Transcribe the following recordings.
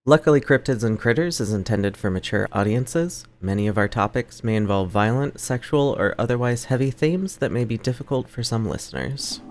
Luckily, Cryptids and Critters is intended for mature audiences. Many of our topics may involve violent, sexual, or otherwise heavy themes that may be difficult for some listeners.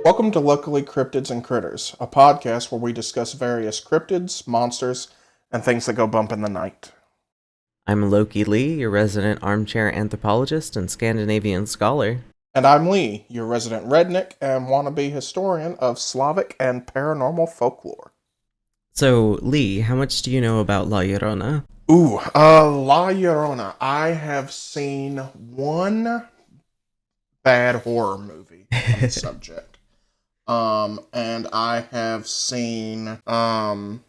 Welcome to Luckily Cryptids and Critters, a podcast where we discuss various cryptids, monsters, and things that go bump in the night. I'm Loki Leigh, your resident armchair anthropologist and Scandinavian scholar. And I'm Lee, your resident redneck and wannabe historian of Slavic and paranormal folklore. So, Lee, how much do you know about La Llorona? La Llorona. I have seen one bad horror movie on the subject. And I have seen, the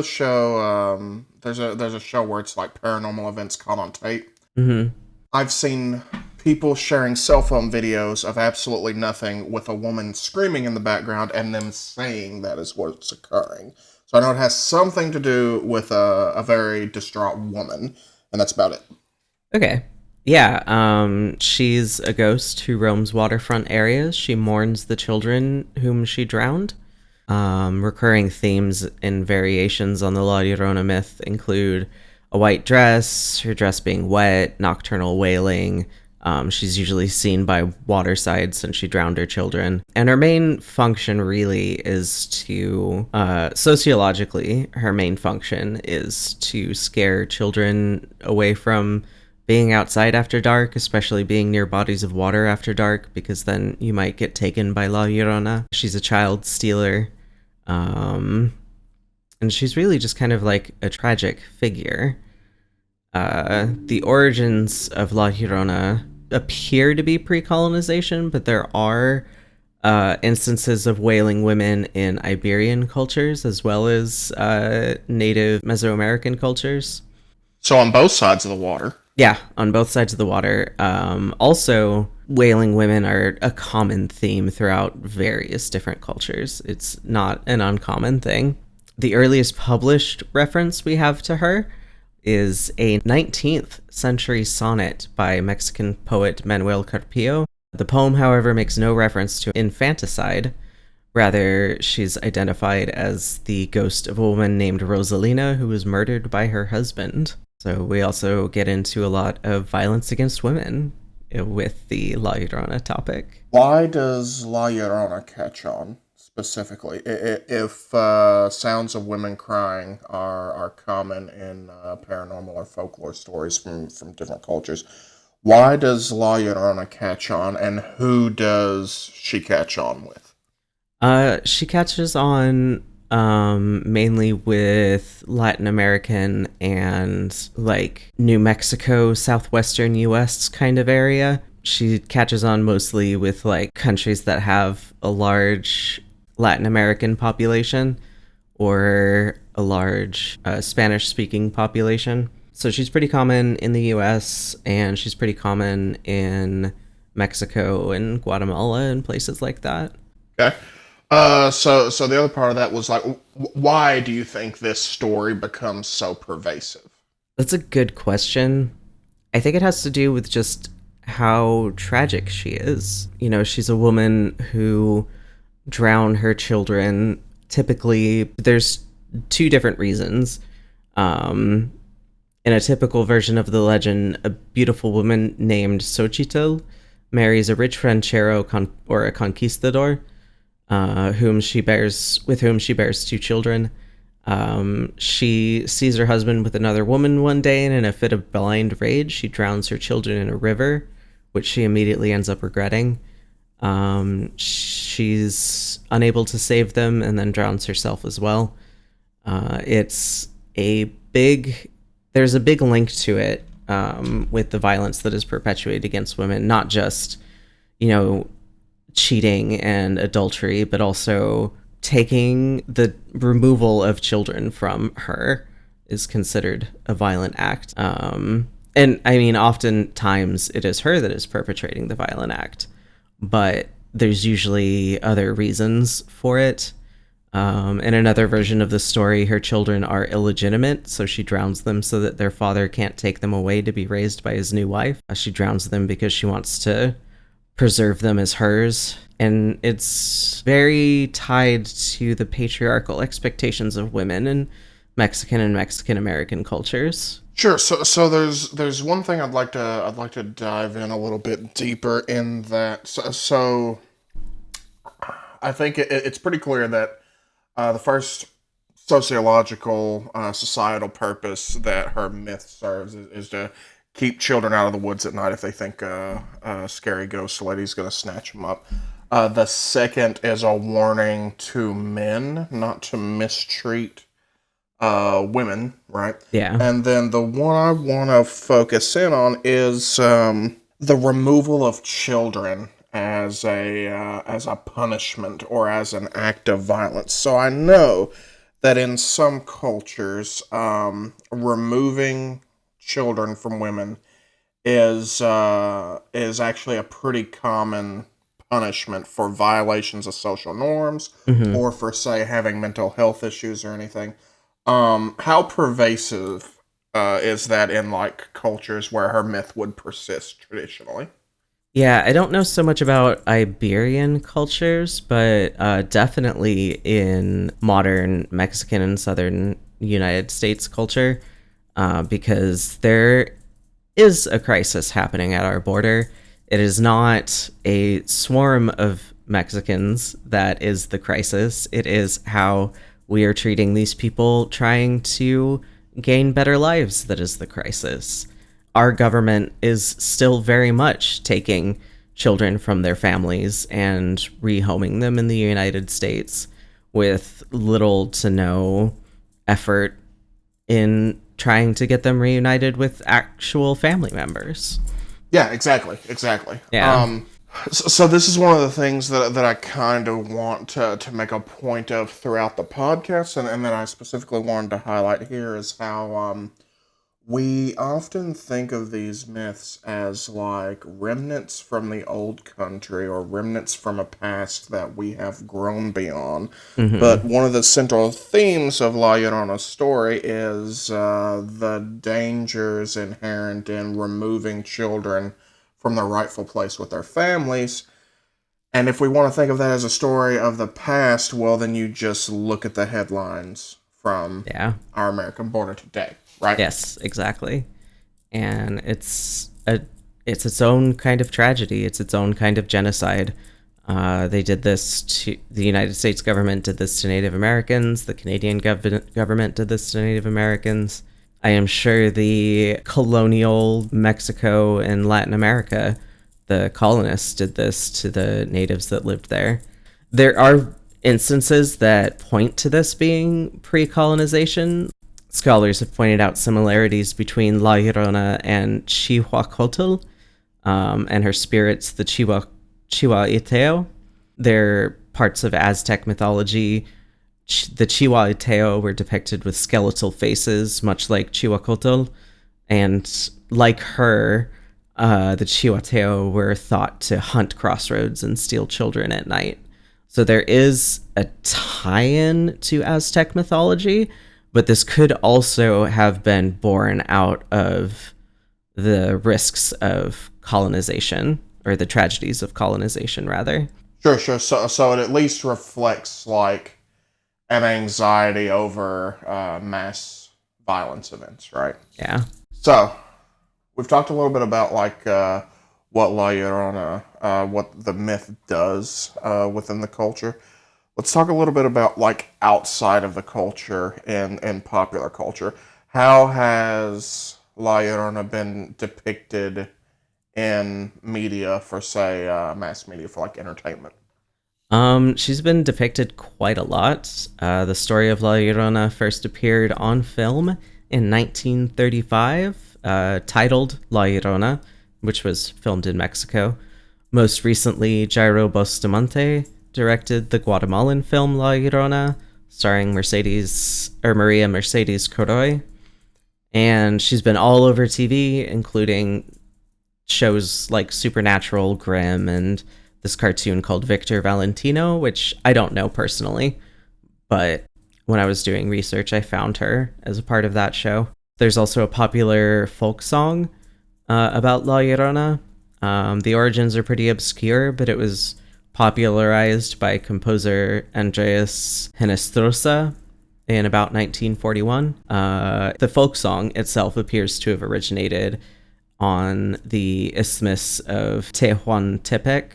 show, there's a show where it's like paranormal events caught on tape. Mm-hmm. I've seen people sharing cell phone videos of absolutely nothing with a woman screaming in the background and them saying that is what's occurring. So I know it has something to do with a very distraught woman, and that's about it. Okay. Yeah, she's a ghost who roams waterfront areas. She mourns the children whom she drowned. Recurring themes and variations on the La Llorona myth include a white dress, her dress being wet, nocturnal wailing. She's usually seen by waterside since she drowned her children. And her main function really is to, sociologically, her main function is to scare children away from being outside after dark, especially being near bodies of water after dark, because then you might get taken by La Llorona. She's a child stealer, and she's really just kind of like a tragic figure. The origins of La Llorona appear to be pre-colonization, but there are instances of wailing women in Iberian cultures as well as native Mesoamerican cultures. So on both sides of the water. Yeah, on both sides of the water. Also, wailing women are a common theme throughout various different cultures. It's not an uncommon thing. The earliest published reference we have to her is a 19th century sonnet by Mexican poet Manuel Carpio. The poem, however, makes no reference to infanticide. Rather, she's identified as the ghost of a woman named Rosalina who was murdered by her husband. So we also get into a lot of violence against women with the La Llorona topic. Why does La Llorona catch on specifically? If sounds of women crying are common in paranormal or folklore stories from different cultures, why does La Llorona catch on, and who does she catch on with? She catches on mainly with Latin American and like New Mexico, southwestern US kind of area. She catches on mostly with like countries that have a large Latin American population or a large Spanish speaking population. So she's pretty common in the US and she's pretty common in Mexico and Guatemala and places like that. Okay. So the other part of that was like, why do you think this story becomes so pervasive? That's a good question. I think it has to do with just how tragic she is. You know, she's a woman who drowned her children. Typically, there's two different reasons. In a typical version of the legend, a beautiful woman named Xochitl marries a rich ranchero or a conquistador, with whom she bears two children. She sees her husband with another woman one day, and in a fit of blind rage, she drowns her children in a river, which she immediately ends up regretting. She's unable to save them and then drowns herself as well. It's a big, there's a big link to it with the violence that is perpetuated against women, not just, you know, cheating and adultery, but also taking the removal of children from her is considered a violent act. And I mean, oftentimes it is her that is perpetrating the violent act, but there's usually other reasons for it. In another version of the story, her children are illegitimate, so she drowns them so that their father can't take them away to be raised by his new wife. She drowns them because she wants to preserve them as hers. And it's very tied to the patriarchal expectations of women in Mexican and Mexican American cultures. Sure. So there's one thing I'd like to dive in a little bit deeper in that. So I think it's pretty clear that the first sociological, societal purpose that her myth serves is to keep children out of the woods at night if they think a scary ghost lady's going to snatch them up. The second is a warning to men not to mistreat women, right? Yeah. And then the one I want to focus in on is the removal of children as a punishment or as an act of violence. So I know that in some cultures, removing children from women is actually a pretty common punishment for violations of social norms Hmm. or for say having mental health issues or anything. How pervasive is that in like cultures where her myth would persist traditionally? Yeah, I don't know so much about Iberian cultures, but definitely in modern Mexican and Southern United States culture, because there is a crisis happening at our border. It is not a swarm of Mexicans that is the crisis. It is how we are treating these people trying to gain better lives that is the crisis. Our government is still very much taking children from their families and rehoming them in the United States with little to no effort in trying to get them reunited with actual family members. Yeah, exactly. Yeah. So this is one of the things that I kind of want to make a point of throughout the podcast, and that I specifically wanted to highlight here is how we often think of these myths as like remnants from the old country or remnants from a past that we have grown beyond. Hmm. But one of the central themes of La Llorona's story is the dangers inherent in removing children from their rightful place with their families. And if we want to think of that as a story of the past, well, then you just look at the headlines from Yeah. our American border today, right? Yes, exactly. And it's its own kind of tragedy. It's its own kind of genocide. They did this to the United States government did this to Native Americans. The Canadian government did this to Native Americans. I am sure the colonial Mexico and Latin America, the colonists did this to the natives that lived there. There are instances that point to this being pre-colonization. Scholars have pointed out similarities between La Llorona and Chihuahua, and her spirits, the Chihuahiteo. They're parts of Aztec mythology. The Chihuahiteo were depicted with skeletal faces, much like Chihuahua, and like her, the Chihuahiteo were thought to hunt crossroads and steal children at night. So there is a tie-in to Aztec mythology, but this could also have been born out of the risks of colonization, or the tragedies of colonization, rather. Sure. So it at least reflects like an anxiety over mass violence events, right? Yeah. So we've talked a little bit about like what La Llorona, what the myth does within the culture. Let's talk a little bit about like outside of the culture and popular culture. How has La Llorona been depicted in media for, say, mass media for like entertainment? She's been depicted quite a lot. The story of La Llorona first appeared on film in 1935, titled La Llorona, which was filmed in Mexico. Most recently, Jairo Bustamante directed the Guatemalan film La Llorona, starring Maria Mercedes Coroy. And she's been all over TV, including shows like Supernatural, Grimm, and this cartoon called Victor Valentino, which I don't know personally, but when I was doing research, I found her as a part of that show. There's also a popular folk song about La Llorona. The origins are pretty obscure, but it was popularized by composer Andreas Henestrosa in about 1941. The folk song itself appears to have originated on the Isthmus of Tehuantepec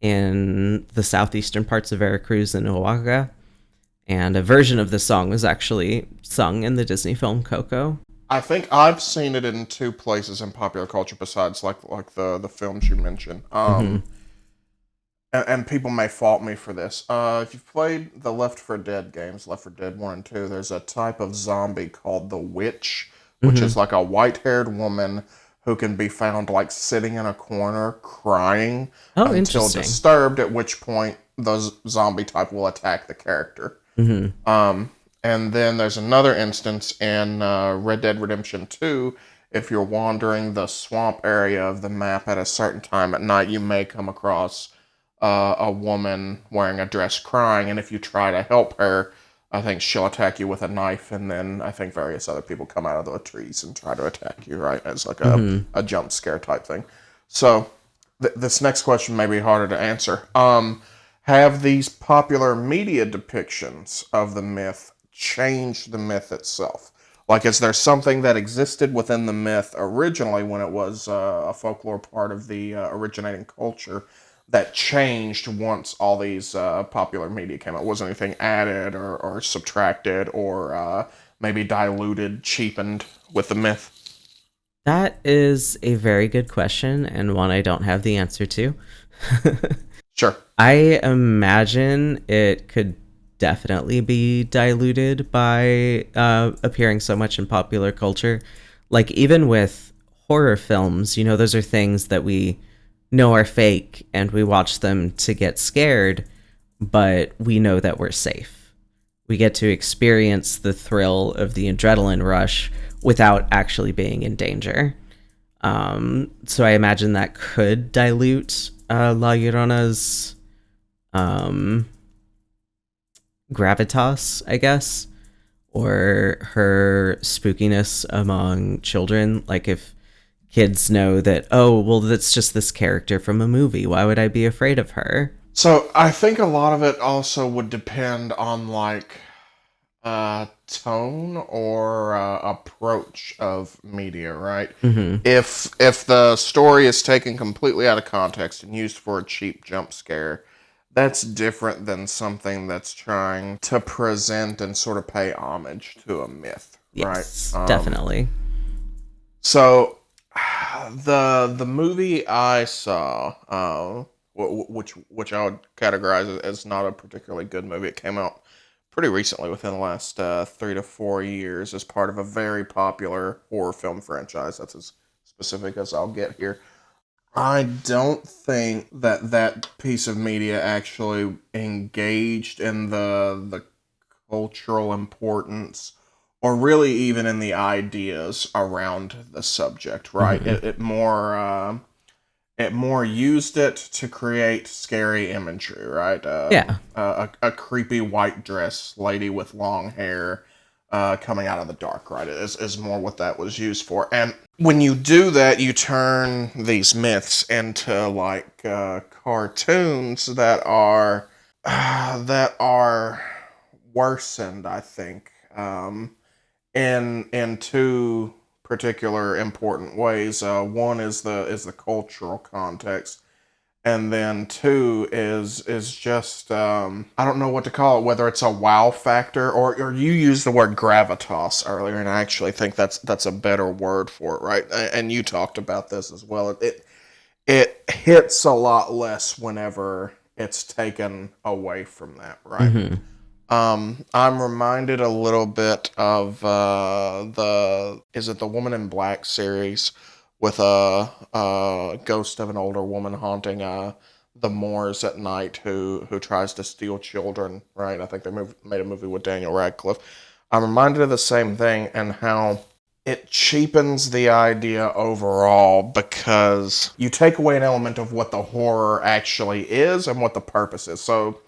in the southeastern parts of Veracruz and Oaxaca. And a version of the song was actually sung in the Disney film Coco. I think I've seen it in two places in popular culture besides like the films you mentioned. Mm-hmm. And people may fault me for this. If you've played the Left 4 Dead games, Left 4 Dead 1 and 2, there's a type of zombie called the Witch, which Mm-hmm. is like a white-haired woman who can be found like sitting in a corner crying Oh, until interesting. disturbed, at which point the zombie type will attack the character. Mm-hmm. And then there's another instance in Red Dead Redemption 2. If you're wandering the swamp area of the map at a certain time at night, you may come across a woman wearing a dress crying, and if you try to help her, I think she'll attack you with a knife, and then I think various other people come out of the trees and try to attack you, right? As like Mm-hmm. a jump scare type thing. So this next question may be harder to answer. Have these popular media depictions of the myth changed the myth itself? Like, is there something that existed within the myth originally when it was a folklore part of the originating culture that changed once all these popular media came out? Was anything added or subtracted or maybe diluted, cheapened with the myth? That is a very good question and one I don't have the answer to. Sure. I imagine it could definitely be diluted by appearing so much in popular culture. Like, even with horror films, those are things that we know are fake and we watch them to get scared, but we know that we're safe. We get to experience the thrill of the adrenaline rush without actually being in danger. So I imagine that could dilute La Llorona's um, gravitas, I guess, or her spookiness among children. Like, if kids know that, oh, well, that's just this character from a movie, why would I be afraid of her? So I think a lot of it also would depend on like tone or approach of media, right? Mm-hmm. If the story is taken completely out of context and used for a cheap jump scare, that's different than something that's trying to present and sort of pay homage to a myth, right? Yes, definitely. So the movie I saw, which I would categorize as not a particularly good movie. It came out pretty recently, within the last 3 to 4 years, as part of a very popular horror film franchise. That's as specific as I'll get here. I don't think that that piece of media actually engaged in the cultural importance or really even in the ideas around the subject, right? Mm-hmm. It more used it to create scary imagery, right? Yeah. A creepy white dress lady with long hair coming out of the dark, right? Is more what that was used for. And when you do that, you turn these myths into like cartoons that are worsened, I think, in two particular important ways. One is the cultural context, and then two is just I don't know what to call it. Whether it's a wow factor or you used the word gravitas earlier, and I actually think that's a better word for it, right? And you talked about this as well. it hits a lot less whenever it's taken away from that, right? Mm-hmm. I'm reminded a little bit of the is it the Woman in Black series with a ghost of an older woman haunting the moors at night who tries to steal children, right? I think they made a movie with Daniel Radcliffe. I'm reminded of the same thing and how it cheapens the idea overall because you take away an element of what the horror actually is and what the purpose is. So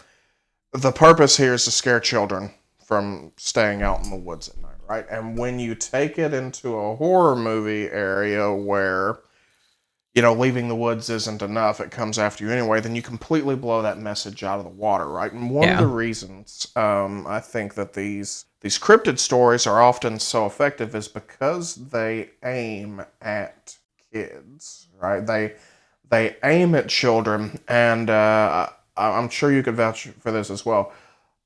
the purpose here is to scare children from staying out in the woods at night, right? And when you take it into a horror movie area where, leaving the woods isn't enough, it comes after you anyway, then you completely blow that message out of the water, right? And one of Yeah. the reasons I think that these cryptid stories are often so effective is because they aim at kids, right? They aim at children, and I'm sure you could vouch for this as well.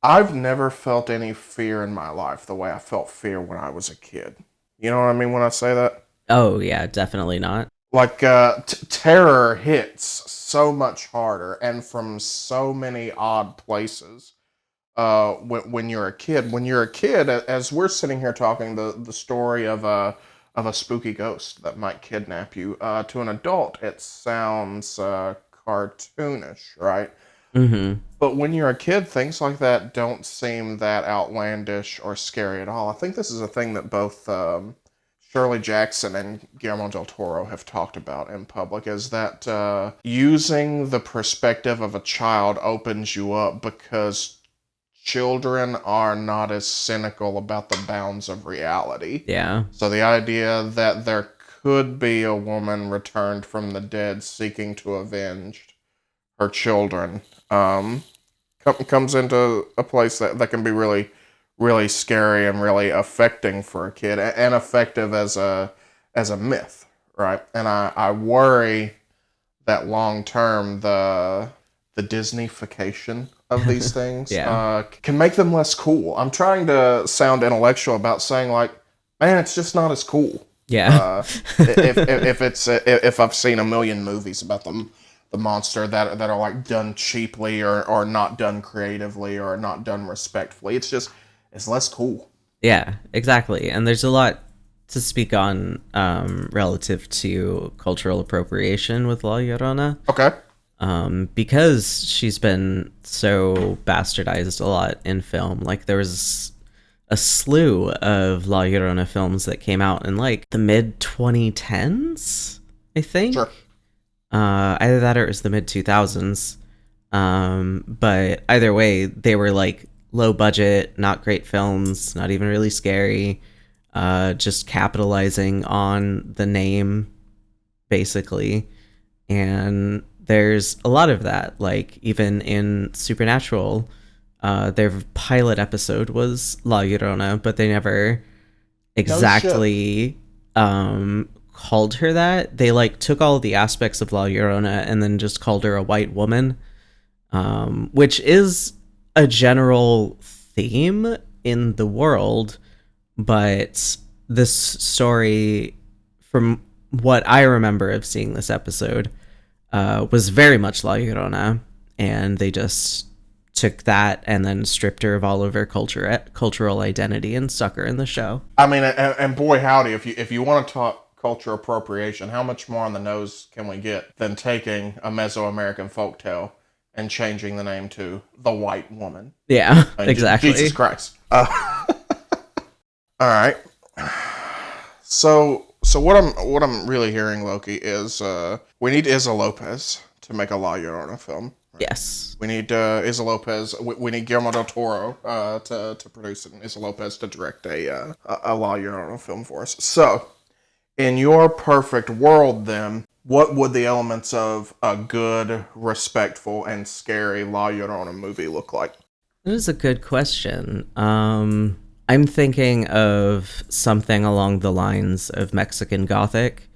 I've never felt any fear in my life the way I felt fear when I was a kid. You know what I mean when I say that? Oh, yeah, definitely not. Like, terror hits so much harder and from so many odd places when you're a kid. When you're a kid, as we're sitting here talking, the story of a spooky ghost that might kidnap you, to an adult, it sounds cartoonish, right? Mm-hmm. But when you're a kid, things like that don't seem that outlandish or scary at all. I think this is a thing that both Shirley Jackson and Guillermo del Toro have talked about in public, is that using the perspective of a child opens you up because children are not as cynical about the bounds of reality. Yeah. So the idea that there could be a woman returned from the dead seeking to avenge her children comes into a place that can be really, really scary and really affecting for a kid and effective as a myth, right? And I worry that long term the Disneyfication of these things Yeah. can make them less cool. I'm trying to sound intellectual about saying like, man, it's just not as cool. Yeah. If I've seen a million movies about them, the monster that are like done cheaply or not done creatively or not done respectfully, it's less cool. Yeah, exactly. And there's a lot to speak on relative to cultural appropriation with La Llorona. Okay, Because she's been so bastardized a lot in film. Like, there was a slew of La Llorona films that came out in, like, the mid-2010s, I think. sure. Either that or it was the mid-2000s. But either way, they were, like, low-budget, not great films, not even really scary, just capitalizing on the name, basically. And there's a lot of that. Like, even in Supernatural, their pilot episode was La Llorona, but they never exactly called her that. They, like, took all the aspects of La Llorona and then just called her a white woman, which is a general theme in the world, but this story, from what I remember of seeing this episode, was very much La Llorona, and they just took that and then stripped her of all of her cultural identity and stuck her in the show. I mean, and boy howdy, if you want to talk culture appropriation, how much more on the nose can we get than taking a Mesoamerican folktale and changing the name to The White Woman? Yeah, I mean, exactly. Jesus Christ. All right. So what I'm really hearing, Loki, is we need Isa Lopez to make a La Llorona film. Right? Yes. We need Isa Lopez. We need Guillermo del Toro to produce it, and Isa Lopez to direct a La Llorona film for us. So, in your perfect world, then, what would the elements of a good, respectful, and scary La Llorona movie look like? That is a good question. I'm thinking of something along the lines of Mexican Gothic.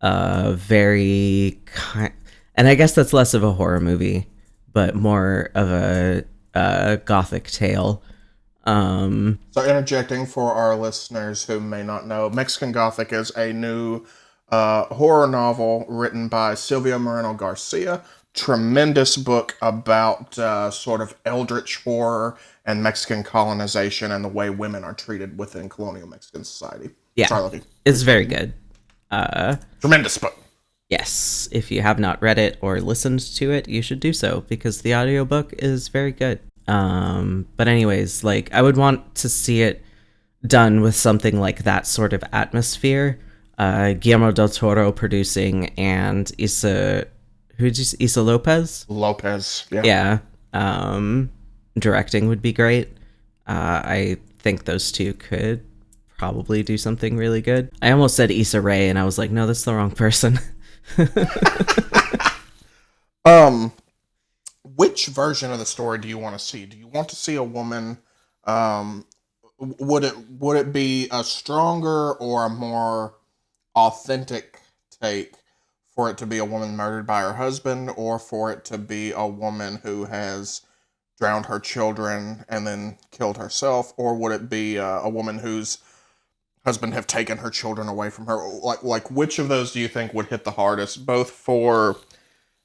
Very and I guess that's less of a horror movie, but more of a Gothic tale. So interjecting for our listeners who may not know, Mexican Gothic is a new horror novel written by Silvia Moreno Garcia. Tremendous book about sort of eldritch horror and Mexican colonization and the way women are treated within colonial Mexican society. Yeah, Sorry, Loki. it's Please very continue. good. Uh, Tremendous book. yes, if you have not read it or listened to it, you should do so because the audiobook is very good. But anyways, like I would want to see it done with something like that sort of atmosphere. Guillermo del Toro producing and Isa Lopez? Lopez. Yeah. Yeah. Um, Directing would be great. I think those two could probably do something really good. I almost said Issa Rae, and I was like, no, that's the wrong person. Um, which version of the story do you want to see? Do you want to see a woman? Um, would it be a stronger or a more authentic take for it to be a woman murdered by her husband, or for it to be a woman who has drowned her children and then killed herself, or would it be a woman whose husband have taken her children away from her? Like which of those do you think would hit the hardest, both for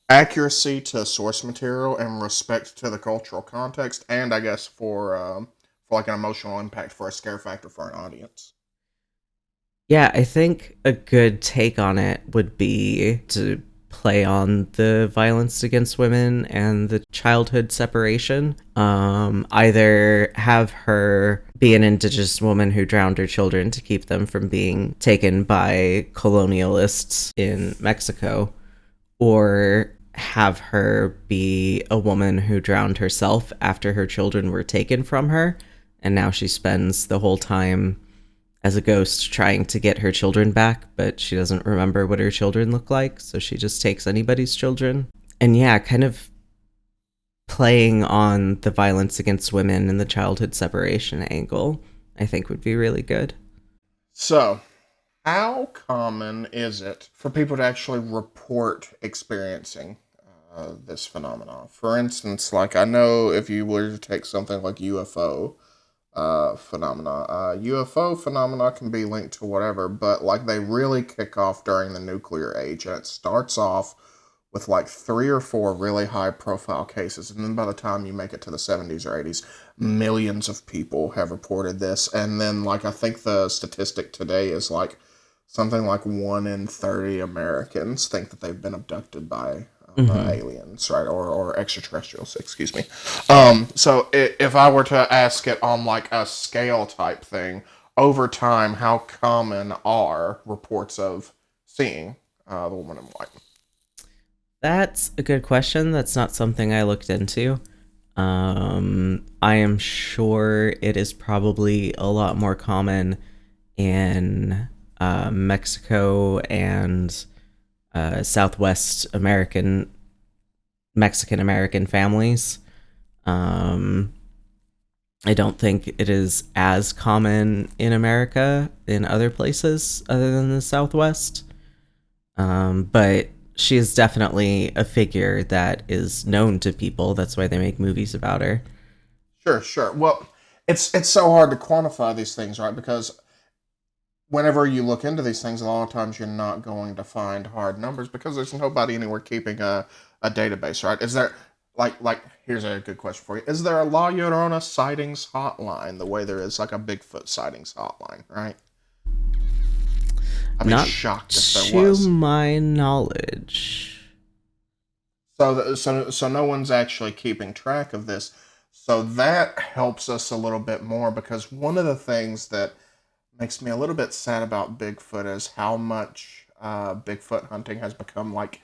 accuracy to source material and respect to the cultural context, and I guess for like an emotional impact for a scare factor for an audience? Yeah, I think a good take on it would be to play on the violence against women and the childhood separation. Either have her be an indigenous woman who drowned her children to keep them from being taken by colonialists in Mexico, or have her be a woman who drowned herself after her children were taken from her, and now she spends the whole time as a ghost trying to get her children back, but she doesn't remember what her children look like, so she just takes anybody's children. And yeah, kind of playing on the violence against women and the childhood separation angle, I think would be really good. So, how common is it for people to actually report experiencing this phenomenon? For instance, like I know if you were to take something like UFO phenomena, UFO phenomena can be linked to whatever, but like they really kick off during the nuclear age, and it starts off with like three or four really high profile cases, and then by the time you make it to the 70s or 80s, millions of people have reported this. And then like I think the statistic today is like something like 1 in 30 Americans think that they've been abducted by Mm-hmm. aliens, right, or extraterrestrials, excuse me. So if I were to ask it on like a scale type thing, over time, how common are reports of seeing the woman in white? That's a good question. That's not something I looked into. I am sure it is probably a lot more common in Mexico and Southwest American Mexican American families. Um, I don't think it is as common in America in other places other than the Southwest. But she is definitely a figure that is known to people. That's why they make movies about her. Sure, sure. Well, it's so hard to quantify these things, right? Because whenever you look into these things, a lot of times you're not going to find hard numbers because there's nobody anywhere keeping a database, right? Is there like here's a good question for you. Is there a La Llorona sightings hotline the way there is like a Bigfoot sightings hotline, right? I'd be Not shocked if there to was. my knowledge. So no one's actually keeping track of this. So that helps us a little bit more because one of the things that makes me a little bit sad about Bigfoot is how much Bigfoot hunting has become like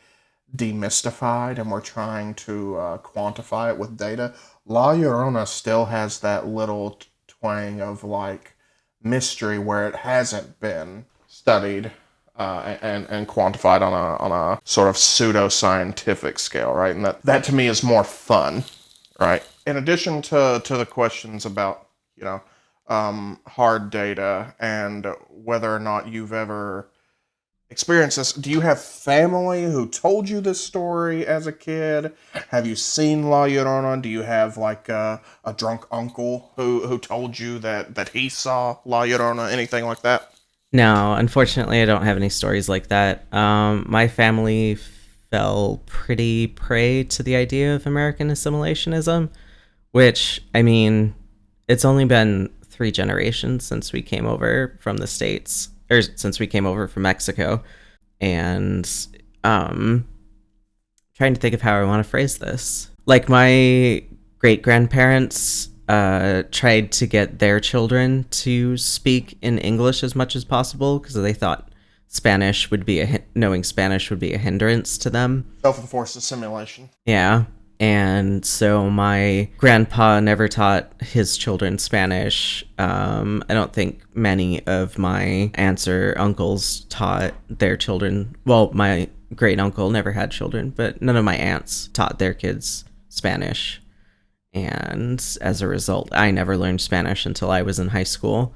demystified, and we're trying to quantify it with data. La Llorona still has that little twang of like mystery where it hasn't been studied and quantified on a sort of pseudo scientific scale, right? And that to me is more fun, right? In addition to the questions about you know hard data and whether or not you've ever experienced this, do you have family who told you this story as a kid? Have you seen La Llorona? Do you have like a drunk uncle who told you that he saw La Llorona? Anything like that? No, unfortunately, I don't have any stories like that. My family fell pretty prey to the idea of American assimilationism, which, I mean, it's only been 3 generations since we came over from the States, or since we came over from Mexico. And um, trying to think of how I want to phrase this. Like, my great grandparents tried to get their children to speak in English as much as possible because they thought knowing Spanish would be a hindrance to them. Self-enforced assimilation. Yeah. And so my grandpa never taught his children Spanish. I don't think many of my aunts or uncles taught their children. Well, my great uncle never had children, but none of my aunts taught their kids Spanish. And as a result, I never learned Spanish until I was in high school.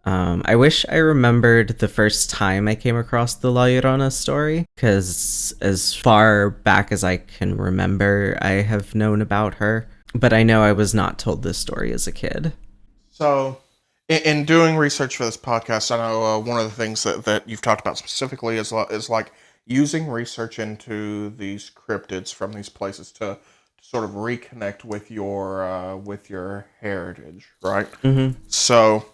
I wish I remembered the first time I came across the La Llorona story, because as far back as I can remember, I have known about her. But I know I was not told this story as a kid. So, in doing research for this podcast, I know one of the things that you've talked about specifically is like using research into these cryptids from these places to sort of reconnect with your heritage, right? Mm-hmm. So,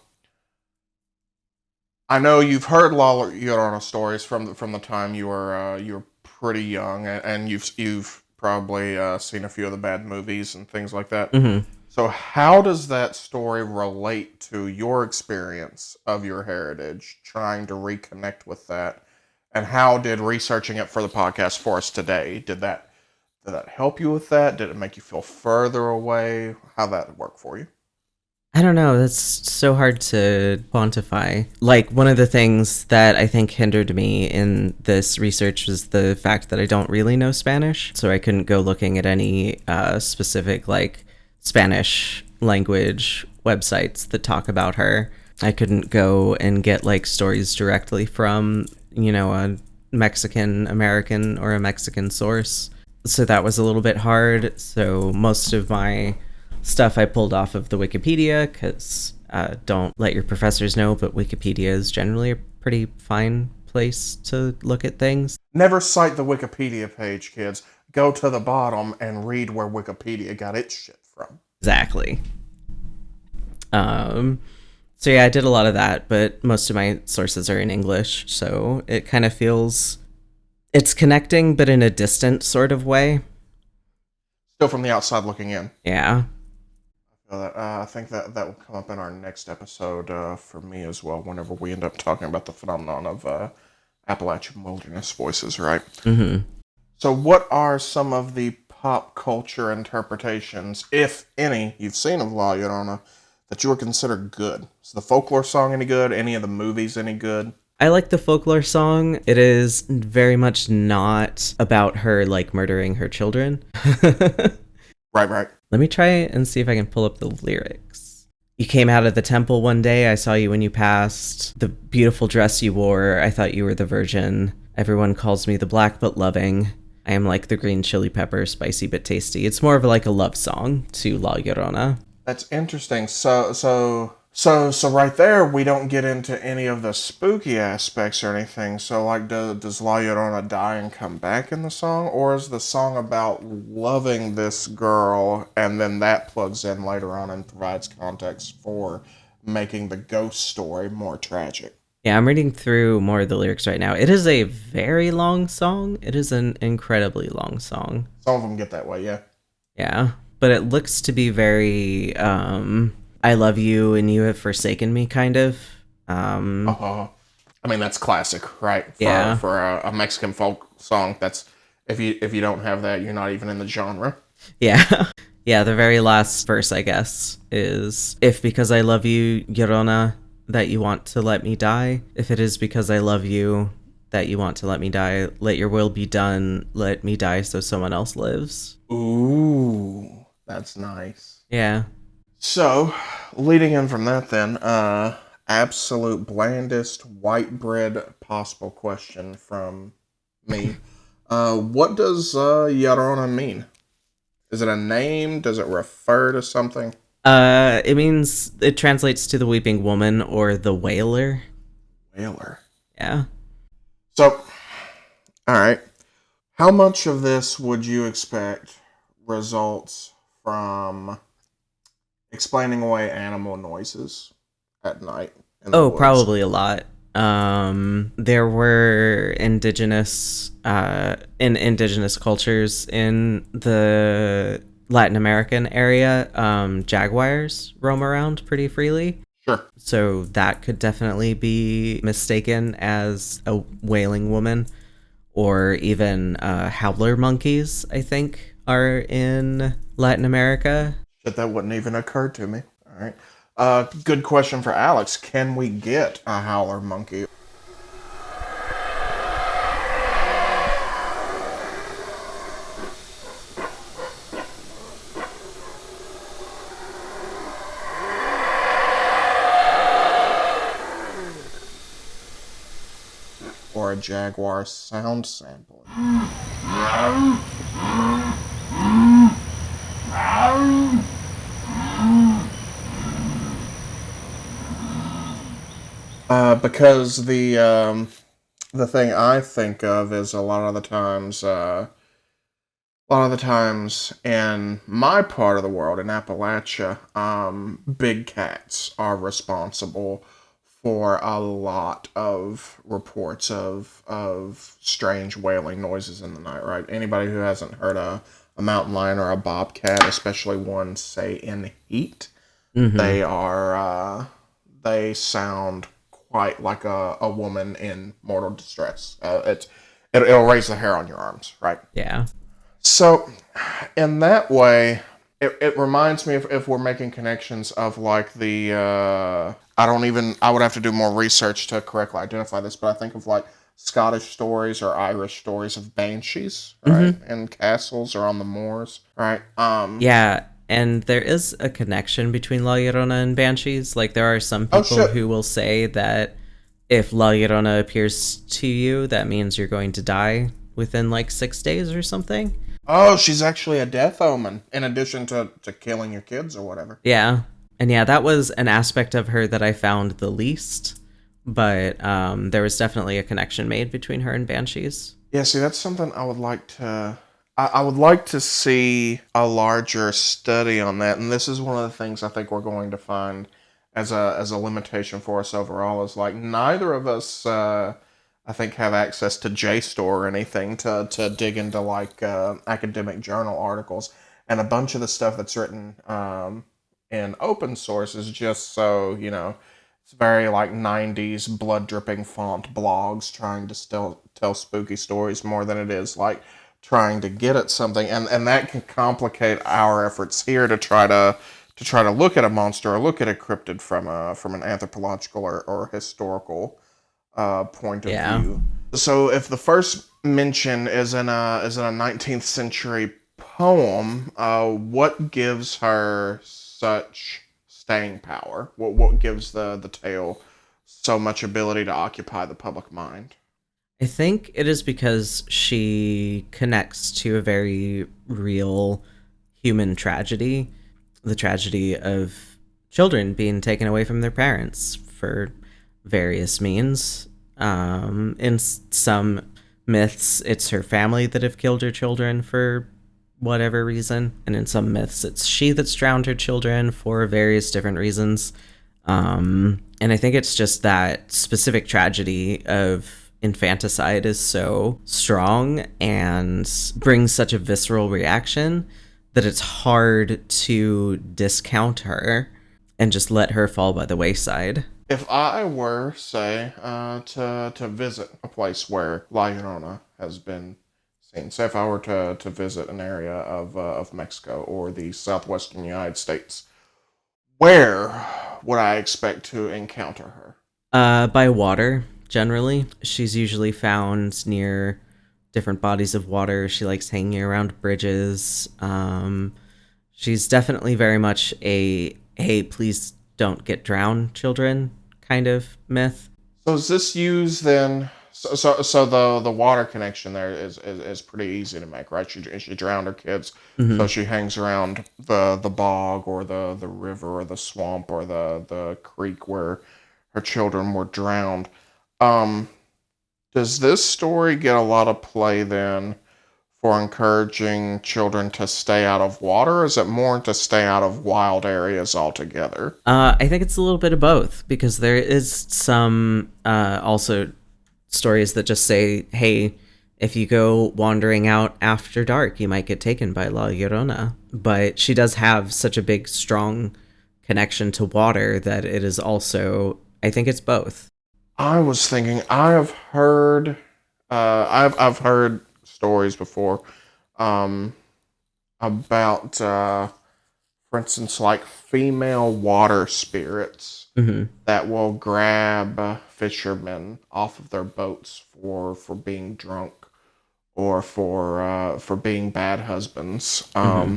I know you've heard La Llorona stories from the time you were pretty young, and you've probably seen a few of the bad movies and things like that. Mm-hmm. So, how does that story relate to your experience of your heritage, trying to reconnect with that? And how did researching it for the podcast for us today, did that help you with that? Did it make you feel further away? How did that work for you? I don't know. That's so hard to quantify. Like, one of the things that I think hindered me in this research was the fact that I don't really know Spanish. So I couldn't go looking at any specific, like, Spanish language websites that talk about her. I couldn't go and get, like, stories directly from, a Mexican American or a Mexican source. So that was a little bit hard. So most of my stuff I pulled off of the Wikipedia, because don't let your professors know, but Wikipedia is generally a pretty fine place to look at things. Never cite the Wikipedia page, kids. Go to the bottom and read where Wikipedia got its shit from. Exactly. So yeah, I did a lot of that, but most of my sources are in English, so it kind of feels it's connecting, but in a distant sort of way. Still from the outside looking in. Yeah. I think that will come up in our next episode for me as well, whenever we end up talking about the phenomenon of Appalachian wilderness voices, right? Mm-hmm. So what are some of the pop culture interpretations, if any, you've seen of La Llorona, that you would consider good? Is the folklore song any good? Any of the movies any good? I like the folklore song. It is very much not about her, like, murdering her children. Right. Let me try and see if I can pull up the lyrics. You came out of the temple one day. I saw you when you passed. The beautiful dress you wore. I thought you were the virgin. Everyone calls me the black but loving. I am like the green chili pepper, spicy but tasty. It's more of like a love song to La Llorona. That's interesting. So right there, we don't get into any of the spooky aspects or anything. So, like, does La Llorona die and come back in the song? Or is the song about loving this girl, and then that plugs in later on and provides context for making the ghost story more tragic? Yeah, I'm reading through more of the lyrics right now. It is a very long song. It is an incredibly long song. Some of them get that way, yeah. Yeah, but it looks to be very, I love you and you have forsaken me, kind of. I mean, that's classic, right? Yeah. For a Mexican folk song, that's if you don't have that, you're not even in the genre. Yeah. Yeah, the very last verse, I guess, is, if because I love you, Llorona, that you want to let me die. If it is because I love you that you want to let me die, let your will be done. Let me die so someone else lives. Ooh, that's nice. Yeah. So, leading in from that then, absolute blandest white bread possible question from me. What does Llorona mean? Is it a name? Does it refer to something? It translates to the weeping woman or the wailer. Whaler. Yeah. So, all right. How much of this would you expect results from explaining away animal noises at night in the Oh, woods? probably a lot. There were in indigenous cultures in the Latin American area, jaguars roam around pretty freely. Sure. So that could definitely be mistaken as a wailing woman, or even howler monkeys, I think, are in Latin America. Shit, that wouldn't even occur to me. All right. Good question for Alex. Can we get a howler monkey or a jaguar sound sample? Because the thing I think of is a lot of the times in my part of the world, in Appalachia, big cats are responsible for a lot of reports of strange wailing noises in the night. Right? Anybody who hasn't heard a mountain lion or a bobcat, especially one say in heat, Mm-hmm. they are they sound quite like a woman in mortal distress. It'll raise the hair on your arms, right? Yeah. So, in that way, it reminds me, if we're making connections of like I would have to do more research to correctly identify this, but I think of like Scottish stories or Irish stories of banshees, right? Mm-hmm. In castles or on the moors, right? Yeah, and there is a connection between La Llorona and banshees. Like, there are some Oh people shit. who will say that if La Llorona appears to you, that means you're going to die within like 6 days or something. Oh, she's actually a death omen, in addition to killing your kids or whatever. Yeah. And yeah, that was an aspect of her that I found the least, but there was definitely a connection made between her and banshees. Yeah, see, that's something I would like to. I would like to see a larger study on that, and this is one of the things I think we're going to find as a limitation for us overall. Is like neither of us, I think, have access to JSTOR or anything to dig into like academic journal articles, and a bunch of the stuff that's written in open source is just so it's very like 90s blood dripping font blogs trying to still tell spooky stories more than it is like trying to get at something, and that can complicate our efforts here to try to look at a monster or look at a cryptid from an anthropological or historical point of Yeah. view. So if the first mention is in a 19th century poem, what gives her such staying power? What gives the tale so much ability to occupy the public mind? I think it is because she connects to a very real human tragedy, the tragedy of children being taken away from their parents for various means. In some myths, it's her family that have killed her children for whatever reason, and in some myths, it's she that's drowned her children for various different reasons. And I think it's just that specific tragedy of infanticide is so strong and brings such a visceral reaction that it's hard to discount her and just let her fall by the wayside. If I were, say, to visit a place where La Llorona has been seen, say if I were to visit an area of Mexico or the southwestern United States, where would I expect to encounter her? By water, generally. She's usually found near different bodies of water. She likes hanging around bridges. She's definitely very much a hey, please don't get drowned, children kind of myth. So is this used then? So the water connection there is pretty easy to make, right? She drowned her kids, so Hmm. she hangs around the bog or the river or the swamp or the creek where her children were drowned. Um, does this story get a lot of play then for encouraging children to stay out of water, or is it more to stay out of wild areas altogether? I think it's a little bit of both because there is some also stories that just say, hey, if you go wandering out after dark, you might get taken by La Llorona. But she does have such a big, strong connection to water that it is also, I think it's both. I was thinking, I've heard stories before, um, about, for instance, like female water spirits Hmm. that will grab fishermen off of their boats for being drunk or for being bad husbands, Hmm.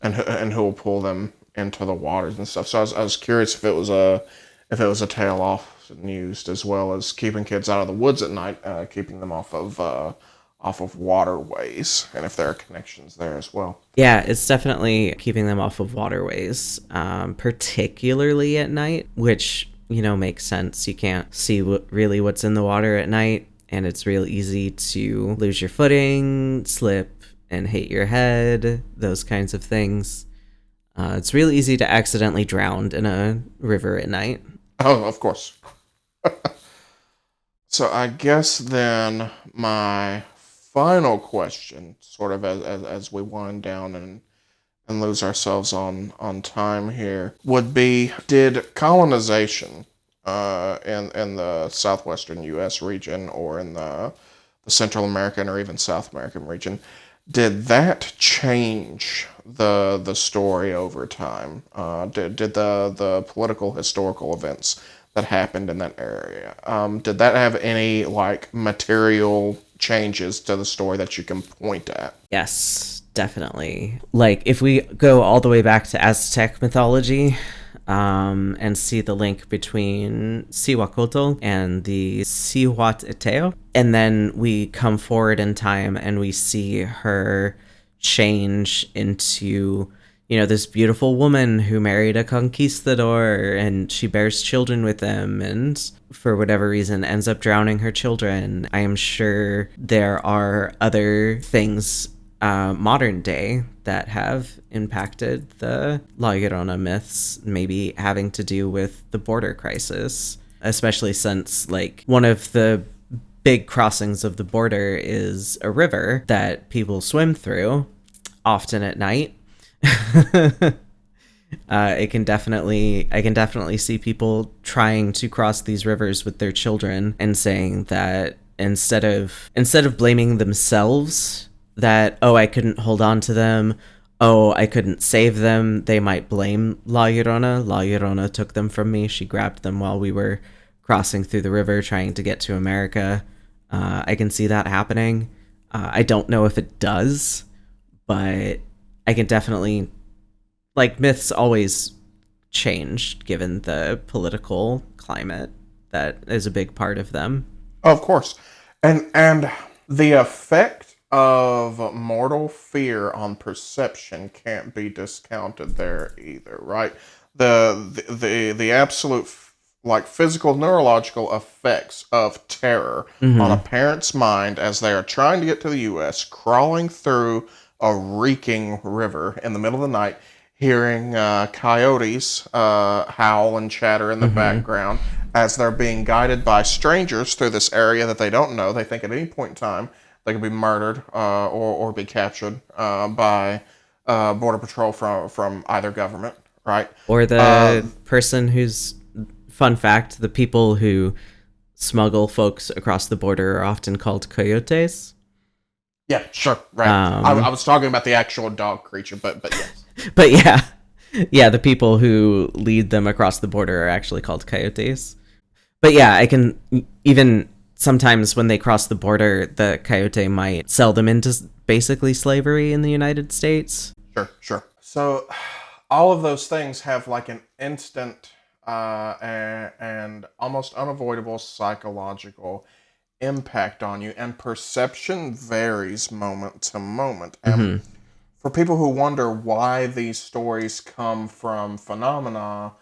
and who will pull them into the waters and stuff. So I was curious if it was a tale often used as well as keeping kids out of the woods at night, keeping them off of waterways, and if there are connections there as well. Yeah, it's definitely keeping them off of waterways, particularly at night, which, makes sense. You can't see really what's in the water at night, and it's real easy to lose your footing, slip, and hit your head, those kinds of things. It's real easy to accidentally drown in a river at night. Oh, of course. So I guess then my final question, sort of as we wind down and lose ourselves on time here, would be: did colonization, in the southwestern U.S. region or in the Central American or even South American region, did that change the story over time? Did the political historical events that happened in that area, did that have any like material changes to the story that you can point at? Yes, definitely. Like, if we go all the way back to Aztec mythology, and see the link between Cihuacotl and the Cihuateteo, and then we come forward in time and we see her change into, this beautiful woman who married a conquistador and she bears children with them and for whatever reason ends up drowning her children. I am sure there are other things modern day that have impacted the La Llorona myths, maybe having to do with the border crisis, especially since, like, one of the big crossings of the border is a river that people swim through, often at night. I can definitely see people trying to cross these rivers with their children and saying that instead of blaming themselves, that, oh, I couldn't hold on to them, oh, I couldn't save them, they might blame La Llorona. La Llorona took them from me. She grabbed them while we were crossing through the river trying to get to America. I can see that happening. I don't know if it does, but I can definitely, like, myths always change given the political climate that is a big part of them. Of course, and the effect of mortal fear on perception can't be discounted there either, right? The absolute like physical neurological effects of terror on a Hmm. parent's mind as they are trying to get to the U.S., crawling through a reeking river in the middle of the night, hearing coyotes howl and chatter in the Hmm. background as they're being guided by strangers through this area that they don't know. They think at any point in time they could be murdered, or be captured by border patrol from either government, right? Or Uh, the person who's, fun fact, the people who smuggle folks across the border are often called coyotes. yeah, sure, right. I Um, was talking about the actual dog creature, but yes. but yeah, yeah, the people who lead them across the border are actually called coyotes. But yeah, I can even sometimes when they cross the border, the coyote might sell them into basically slavery in the United States. Sure, sure. So, all of those things have like an instant, and almost unavoidable psychological impact on you, and perception varies moment to moment. And Hmm. for people who wonder why these stories come from phenomena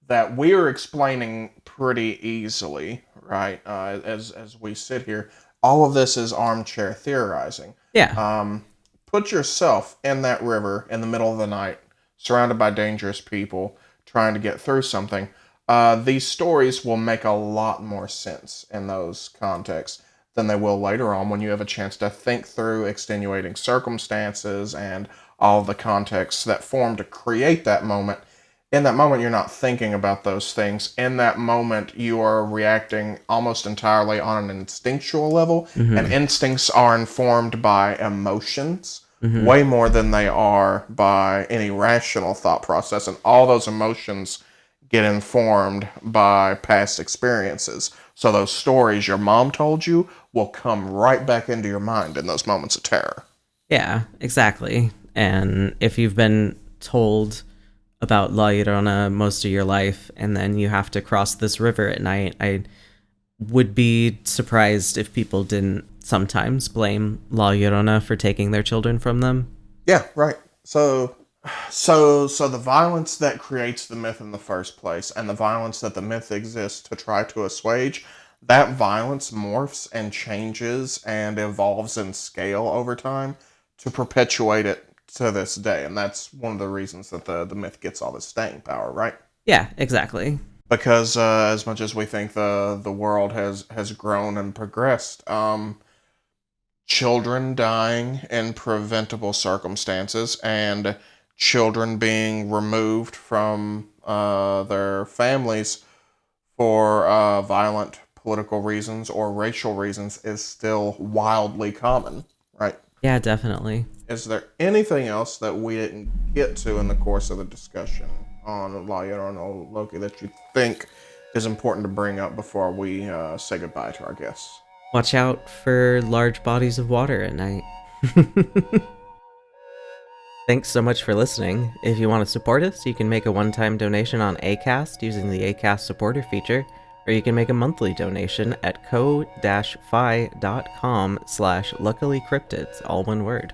that we're explaining pretty easily, right? As we sit here, all of this is armchair theorizing. Yeah. Put yourself in that river in the middle of the night, surrounded by dangerous people, trying to get through something. These stories will make a lot more sense in those contexts than they will later on when you have a chance to think through extenuating circumstances and all the contexts that form to create that moment. In that moment, you're not thinking about those things. In that moment, you are reacting almost entirely on an instinctual level, and Mm-hmm. instincts are informed by emotions Mm-hmm. way more than they are by any rational thought process. And all those emotions get informed by past experiences. So those stories your mom told you will come right back into your mind in those moments of terror. Yeah, exactly. And if you've been told about La Llorona most of your life and then you have to cross this river at night, I would be surprised if people didn't sometimes blame La Llorona for taking their children from them. Yeah, right. So the violence that creates the myth in the first place and the violence that the myth exists to try to assuage, that violence morphs and changes and evolves in scale over time to perpetuate it to this day. And that's one of the reasons that the myth gets all this staying power, right? Yeah, exactly. Because as much as we think the world has grown and progressed, children dying in preventable circumstances and children being removed from their families for violent political reasons or racial reasons is still wildly common, right? Yeah, definitely. Is there anything else that we didn't get to in the course of the discussion on La Llorona Loki that you think is important to bring up before we say goodbye to our guests? Watch out for large bodies of water at night. Thanks so much for listening. If you want to support us, you can make a one-time donation on Acast using the Acast supporter feature, or you can make a monthly donation at ko-fi.com/luckilycryptids, all one word.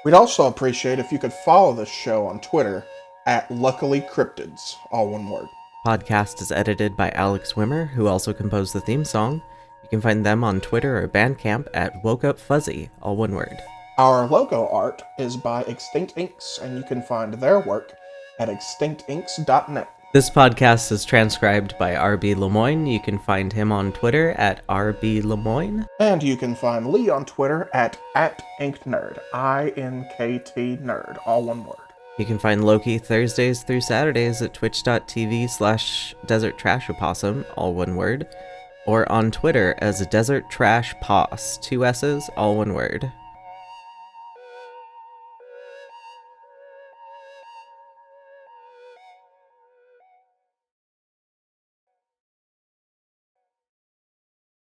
We'd also appreciate if you could follow this show on Twitter at Luckily Cryptids, all one word. Podcast is edited by Alex Wimmer, who also composed the theme song. You can find them on Twitter or Bandcamp at WokeUpFuzzy, all one word. Our logo art is by Extinct Inks, and you can find their work at extinctinks.net. This podcast is transcribed by RB Lemoyne. You can find him on Twitter at RB Lemoyne. And you can find Lee on Twitter at InkedNerd, INKT Nerd, all one word. You can find Loki Thursdays through Saturdays at twitch.tv/Desert Trash Opossum, all one word, or on Twitter as Desert Trash Poss, two S's, all one word.